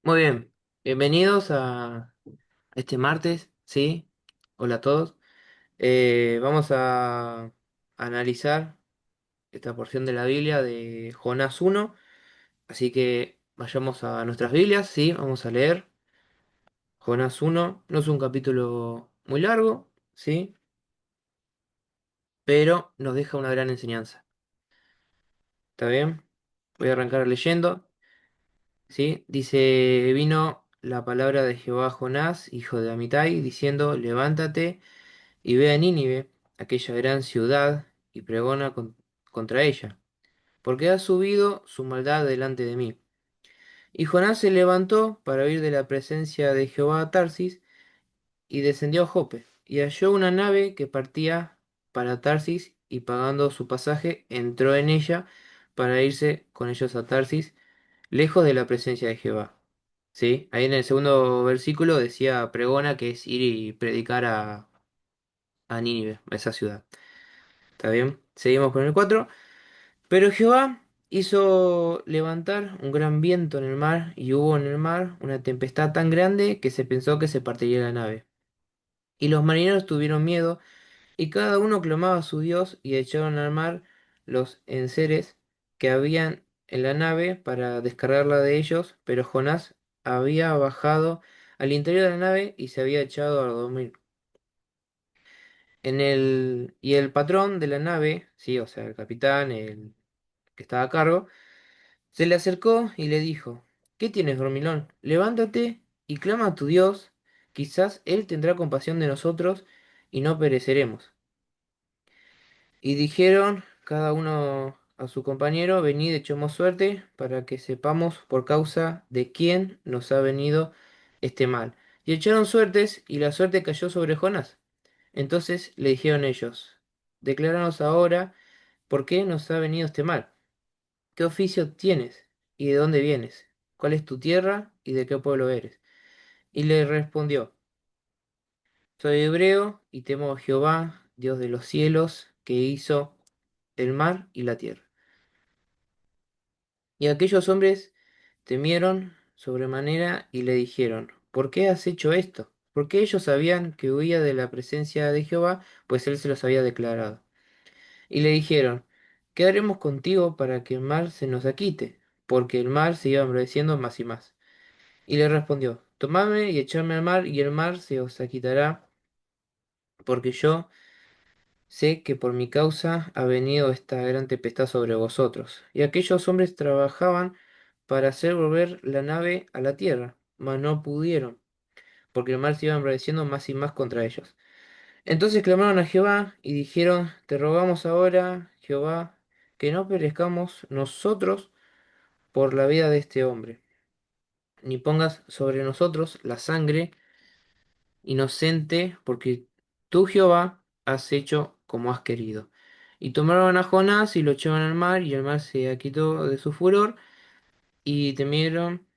Muy bien, bienvenidos a este martes, ¿sí? Hola a todos. Vamos a analizar esta porción de la Biblia de Jonás 1, así que vayamos a nuestras Biblias, ¿sí? Vamos a leer Jonás 1. No es un capítulo muy largo, ¿sí? Pero nos deja una gran enseñanza. ¿Está bien? Voy a arrancar leyendo, ¿sí? Dice, vino la palabra de Jehová a Jonás, hijo de Amitai, diciendo, levántate y ve a Nínive, aquella gran ciudad, y pregona contra ella, porque ha subido su maldad delante de mí. Y Jonás se levantó para huir de la presencia de Jehová a Tarsis, y descendió a Jope, y halló una nave que partía para Tarsis, y pagando su pasaje, entró en ella para irse con ellos a Tarsis, lejos de la presencia de Jehová. ¿Sí? Ahí en el segundo versículo decía pregona, que es ir y predicar a Nínive, a esa ciudad. ¿Está bien? Seguimos con el 4. Pero Jehová hizo levantar un gran viento en el mar, y hubo en el mar una tempestad tan grande que se pensó que se partiría la nave. Y los marineros tuvieron miedo, y cada uno clamaba a su Dios, y echaron al mar los enseres que habían en la nave para descargarla de ellos, pero Jonás había bajado al interior de la nave y se había echado a dormir. Y el patrón de la nave, sí, o sea, el capitán, el que estaba a cargo, se le acercó y le dijo, ¿qué tienes, dormilón? Levántate y clama a tu Dios, quizás Él tendrá compasión de nosotros y no pereceremos. Y dijeron cada uno a su compañero, venid, echemos suerte, para que sepamos por causa de quién nos ha venido este mal. Y echaron suertes, y la suerte cayó sobre Jonás. Entonces le dijeron ellos, decláranos ahora por qué nos ha venido este mal. ¿Qué oficio tienes? ¿Y de dónde vienes? ¿Cuál es tu tierra? ¿Y de qué pueblo eres? Y le respondió, soy hebreo y temo a Jehová, Dios de los cielos, que hizo el mar y la tierra. Y aquellos hombres temieron sobremanera y le dijeron, ¿por qué has hecho esto? Porque ellos sabían que huía de la presencia de Jehová, pues él se los había declarado. Y le dijeron, ¿qué haremos contigo para que el mar se nos aquite? Porque el mar se iba embraveciendo más y más. Y le respondió, tomadme y echadme al mar, y el mar se os quitará, porque yo sé que por mi causa ha venido esta gran tempestad sobre vosotros. Y aquellos hombres trabajaban para hacer volver la nave a la tierra, mas no pudieron, porque el mar se iba embraveciendo más y más contra ellos. Entonces clamaron a Jehová y dijeron, te rogamos ahora, Jehová, que no perezcamos nosotros por la vida de este hombre, ni pongas sobre nosotros la sangre inocente, porque tú, Jehová, has hecho como has querido. Y tomaron a Jonás y lo echaron al mar, y el mar se quitó de su furor, y temieron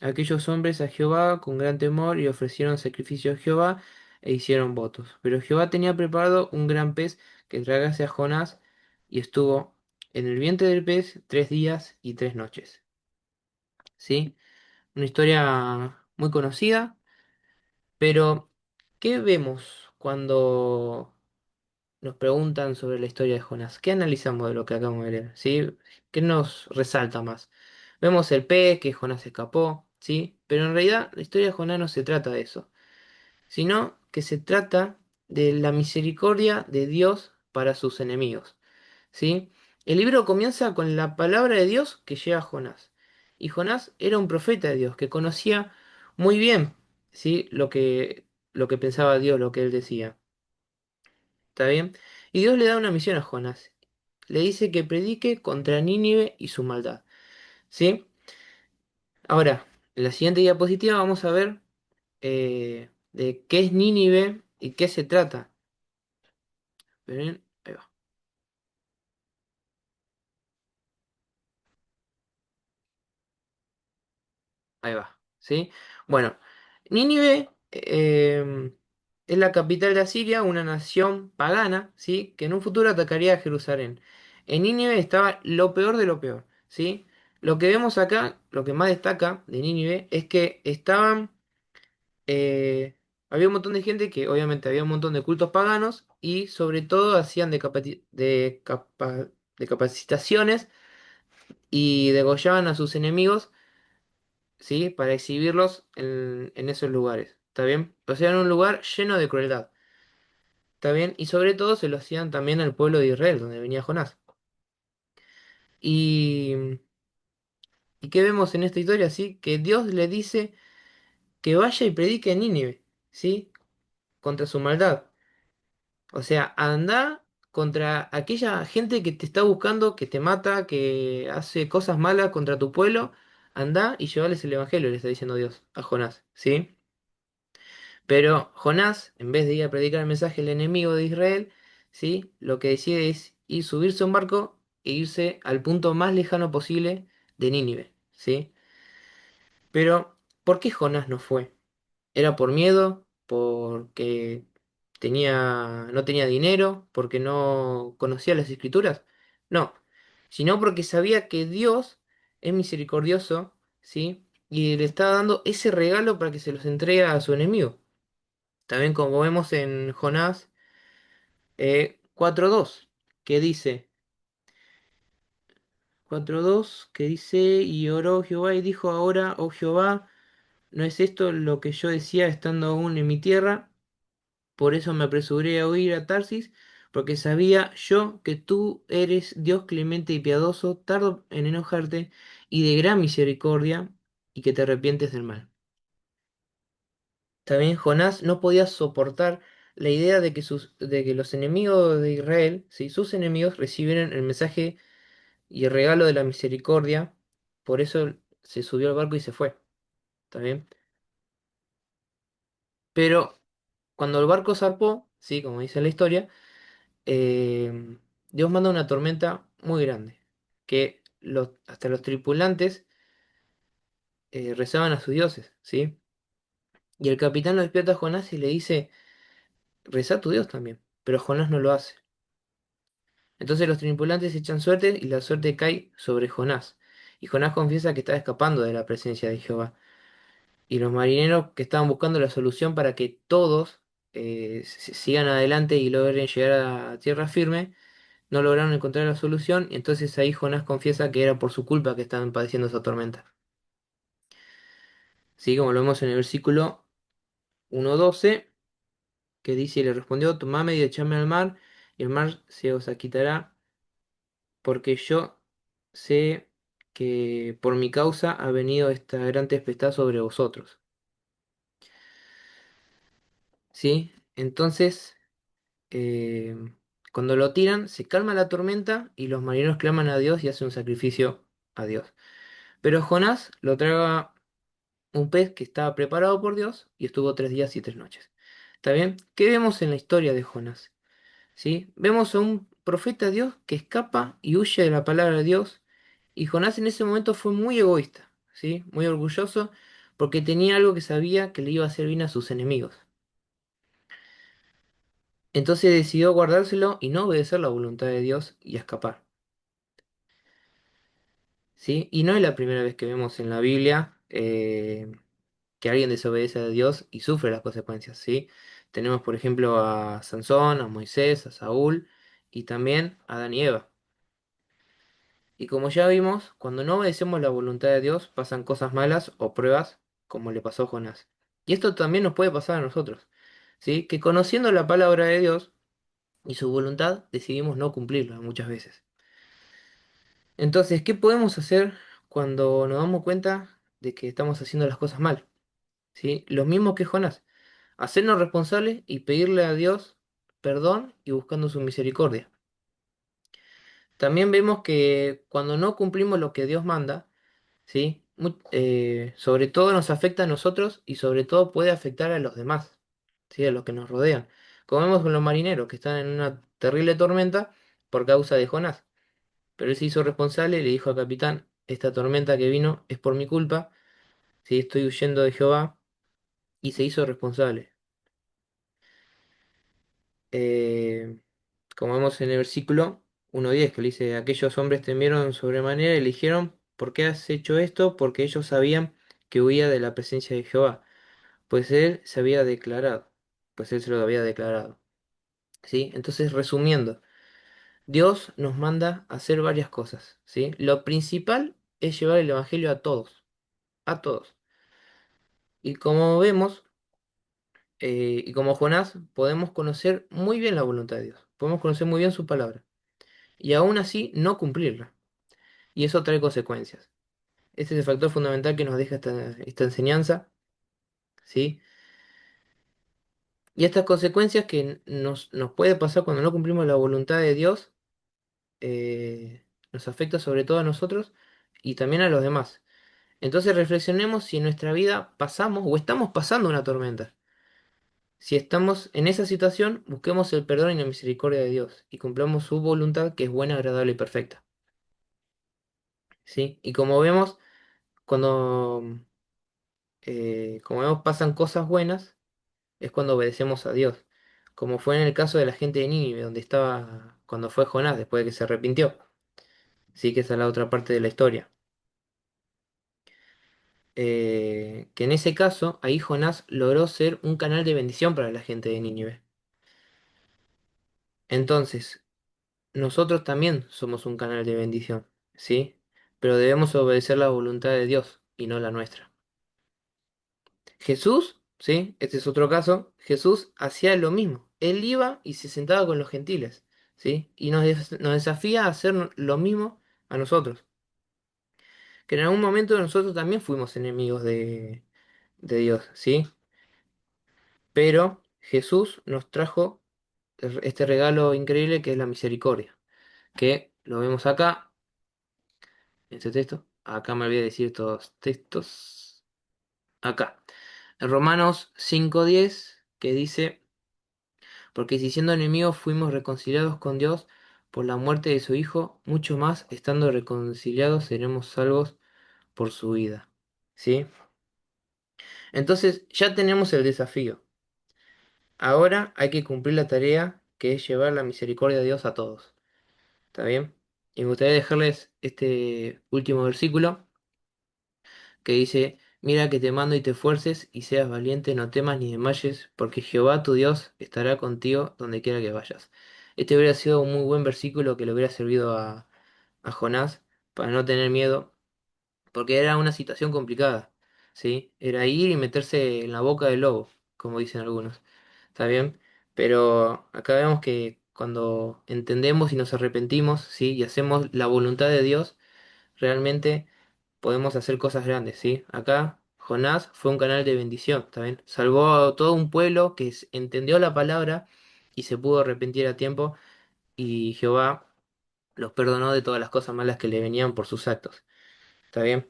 aquellos hombres a Jehová con gran temor, y ofrecieron sacrificio a Jehová, e hicieron votos. Pero Jehová tenía preparado un gran pez que tragase a Jonás, y estuvo en el vientre del pez 3 días y 3 noches. ¿Sí? Una historia muy conocida, pero ¿qué vemos cuando nos preguntan sobre la historia de Jonás? ¿Qué analizamos de lo que acabamos de leer? ¿Sí? ¿Qué nos resalta más? Vemos el pez, que Jonás escapó, ¿sí? Pero en realidad la historia de Jonás no se trata de eso, sino que se trata de la misericordia de Dios para sus enemigos, ¿sí? El libro comienza con la palabra de Dios que llega a Jonás. Y Jonás era un profeta de Dios que conocía muy bien, ¿sí? Lo que pensaba Dios, lo que él decía. ¿Está bien? Y Dios le da una misión a Jonás. Le dice que predique contra Nínive y su maldad. ¿Sí? Ahora, en la siguiente diapositiva vamos a ver de qué es Nínive y qué se trata. ¿Ven? Ahí va. Ahí va. ¿Sí? Bueno, Nínive es la capital de Asiria, una nación pagana, ¿sí? Que en un futuro atacaría a Jerusalén. En Nínive estaba lo peor de lo peor, ¿sí? Lo que vemos acá, lo que más destaca de Nínive, es que eh, había un montón de gente que obviamente había un montón de cultos paganos y sobre todo hacían de capacitaciones y degollaban a sus enemigos, ¿sí? Para exhibirlos en esos lugares, ¿está bien? O sea, en un lugar lleno de crueldad, ¿está bien? Y sobre todo se lo hacían también al pueblo de Israel, donde venía Jonás. ¿Y, y qué vemos en esta historia? ¿Sí? Que Dios le dice que vaya y predique en Nínive, ¿sí? Contra su maldad. O sea, anda contra aquella gente que te está buscando, que te mata, que hace cosas malas contra tu pueblo. Anda y llevales el evangelio, le está diciendo Dios a Jonás, ¿sí? Pero Jonás, en vez de ir a predicar el mensaje al enemigo de Israel, ¿sí? Lo que decide es ir subirse a un barco e irse al punto más lejano posible de Nínive, ¿sí? Pero, ¿por qué Jonás no fue? ¿Era por miedo? ¿Porque no tenía dinero? ¿Porque no conocía las escrituras? No, sino porque sabía que Dios es misericordioso, ¿sí? Y le está dando ese regalo para que se los entregue a su enemigo. También como vemos en Jonás 4:2, que dice, 4:2, que dice, y oró Jehová y dijo, ahora, oh Jehová, ¿no es esto lo que yo decía estando aún en mi tierra? Por eso me apresuré a huir a Tarsis, porque sabía yo que tú eres Dios clemente y piadoso, tardo en enojarte y de gran misericordia, y que te arrepientes del mal. También Jonás no podía soportar la idea de que los enemigos de Israel, si sus enemigos recibieran el mensaje y el regalo de la misericordia, por eso se subió al barco y se fue. ¿Está bien? Pero cuando el barco zarpó, sí, como dice la historia, eh, Dios manda una tormenta muy grande, que hasta los tripulantes rezaban a sus dioses, ¿sí? Y el capitán lo despierta a Jonás y le dice, reza a tu Dios también, pero Jonás no lo hace. Entonces los tripulantes echan suerte y la suerte cae sobre Jonás. Y Jonás confiesa que estaba escapando de la presencia de Jehová. Y los marineros que estaban buscando la solución para que todos sigan adelante y logren llegar a tierra firme, no lograron encontrar la solución, y entonces ahí Jonás confiesa que era por su culpa que estaban padeciendo esa tormenta. Sí, como lo vemos en el versículo 1:12, que dice, y le respondió, tomame y echame al mar, y el mar se os quitará, porque yo sé que por mi causa ha venido esta gran tempestad sobre vosotros. ¿Sí? Entonces, eh, cuando lo tiran, se calma la tormenta y los marineros claman a Dios y hacen un sacrificio a Dios. Pero Jonás lo traga un pez que estaba preparado por Dios y estuvo 3 días y 3 noches. ¿Está bien? ¿Qué vemos en la historia de Jonás? ¿Sí? Vemos a un profeta de Dios que escapa y huye de la palabra de Dios. Y Jonás en ese momento fue muy egoísta, ¿sí? Muy orgulloso porque tenía algo que sabía que le iba a hacer bien a sus enemigos. Entonces decidió guardárselo y no obedecer la voluntad de Dios y escapar. ¿Sí? Y no es la primera vez que vemos en la Biblia que alguien desobedece a Dios y sufre las consecuencias, ¿sí? Tenemos, por ejemplo, a Sansón, a Moisés, a Saúl y también a Adán y Eva. Y como ya vimos, cuando no obedecemos la voluntad de Dios, pasan cosas malas o pruebas, como le pasó a Jonás. Y esto también nos puede pasar a nosotros, ¿sí? Que conociendo la palabra de Dios y su voluntad, decidimos no cumplirla muchas veces. Entonces, ¿qué podemos hacer cuando nos damos cuenta de que estamos haciendo las cosas mal? ¿Sí? Lo mismo que Jonás, hacernos responsables y pedirle a Dios perdón y buscando su misericordia. También vemos que cuando no cumplimos lo que Dios manda, ¿sí? Sobre todo nos afecta a nosotros y sobre todo puede afectar a los demás, ¿sí? A los que nos rodean. Como vemos con los marineros que están en una terrible tormenta por causa de Jonás. Pero él se hizo responsable y le dijo al capitán, esta tormenta que vino es por mi culpa, ¿sí? Estoy huyendo de Jehová y se hizo responsable. Eh, Como vemos en el versículo 1:10, que le dice, aquellos hombres temieron sobremanera y le dijeron, ¿por qué has hecho esto? Porque ellos sabían que huía de la presencia de Jehová, pues él se había declarado, pues él se lo había declarado. ¿Sí? Entonces, resumiendo, Dios nos manda a hacer varias cosas, ¿sí? Lo principal es llevar el Evangelio a todos, a todos. Y como vemos, y como Jonás, podemos conocer muy bien la voluntad de Dios, podemos conocer muy bien su palabra, y aún así no cumplirla. Y eso trae consecuencias. Este es el factor fundamental que nos deja esta enseñanza, ¿sí? Y estas consecuencias que nos puede pasar cuando no cumplimos la voluntad de Dios, nos afecta sobre todo a nosotros y también a los demás. Entonces reflexionemos si en nuestra vida pasamos o estamos pasando una tormenta. Si estamos en esa situación, busquemos el perdón y la misericordia de Dios y cumplamos su voluntad que es buena, agradable y perfecta. ¿Sí? Y cuando, como vemos pasan cosas buenas, es cuando obedecemos a Dios. Como fue en el caso de la gente de Nínive, donde estaba cuando fue Jonás, después de que se arrepintió. Sí, que esa es la otra parte de la historia. Que en ese caso, ahí Jonás logró ser un canal de bendición para la gente de Nínive. Entonces, nosotros también somos un canal de bendición, ¿sí? Pero debemos obedecer la voluntad de Dios y no la nuestra. Jesús, ¿sí? Este es otro caso. Jesús hacía lo mismo. Él iba y se sentaba con los gentiles, ¿sí? Y nos desafía a hacer lo mismo a nosotros. Que en algún momento nosotros también fuimos enemigos de Dios, ¿sí? Pero Jesús nos trajo este regalo increíble que es la misericordia, que lo vemos acá, en este texto. Acá me olvidé decir estos textos. Acá. En Romanos 5:10, que dice, porque si siendo enemigos fuimos reconciliados con Dios por la muerte de su Hijo, mucho más, estando reconciliados, seremos salvos por su vida. ¿Sí? Entonces ya tenemos el desafío. Ahora hay que cumplir la tarea que es llevar la misericordia de Dios a todos. ¿Está bien? Y me gustaría dejarles este último versículo que dice, mira que te mando y te esfuerces y seas valiente, no temas ni desmayes, porque Jehová tu Dios estará contigo donde quiera que vayas. Este hubiera sido un muy buen versículo que le hubiera servido a Jonás para no tener miedo, porque era una situación complicada, ¿sí? Era ir y meterse en la boca del lobo, como dicen algunos. ¿Está bien? Pero acá vemos que cuando entendemos y nos arrepentimos, ¿sí? Y hacemos la voluntad de Dios, realmente podemos hacer cosas grandes, ¿sí? Acá Jonás fue un canal de bendición, ¿está bien? Salvó a todo un pueblo que entendió la palabra y se pudo arrepentir a tiempo y Jehová los perdonó de todas las cosas malas que le venían por sus actos, ¿está bien?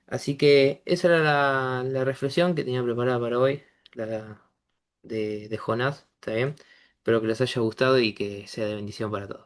Así que esa era la reflexión que tenía preparada para hoy, la de Jonás, ¿está bien? Espero que les haya gustado y que sea de bendición para todos.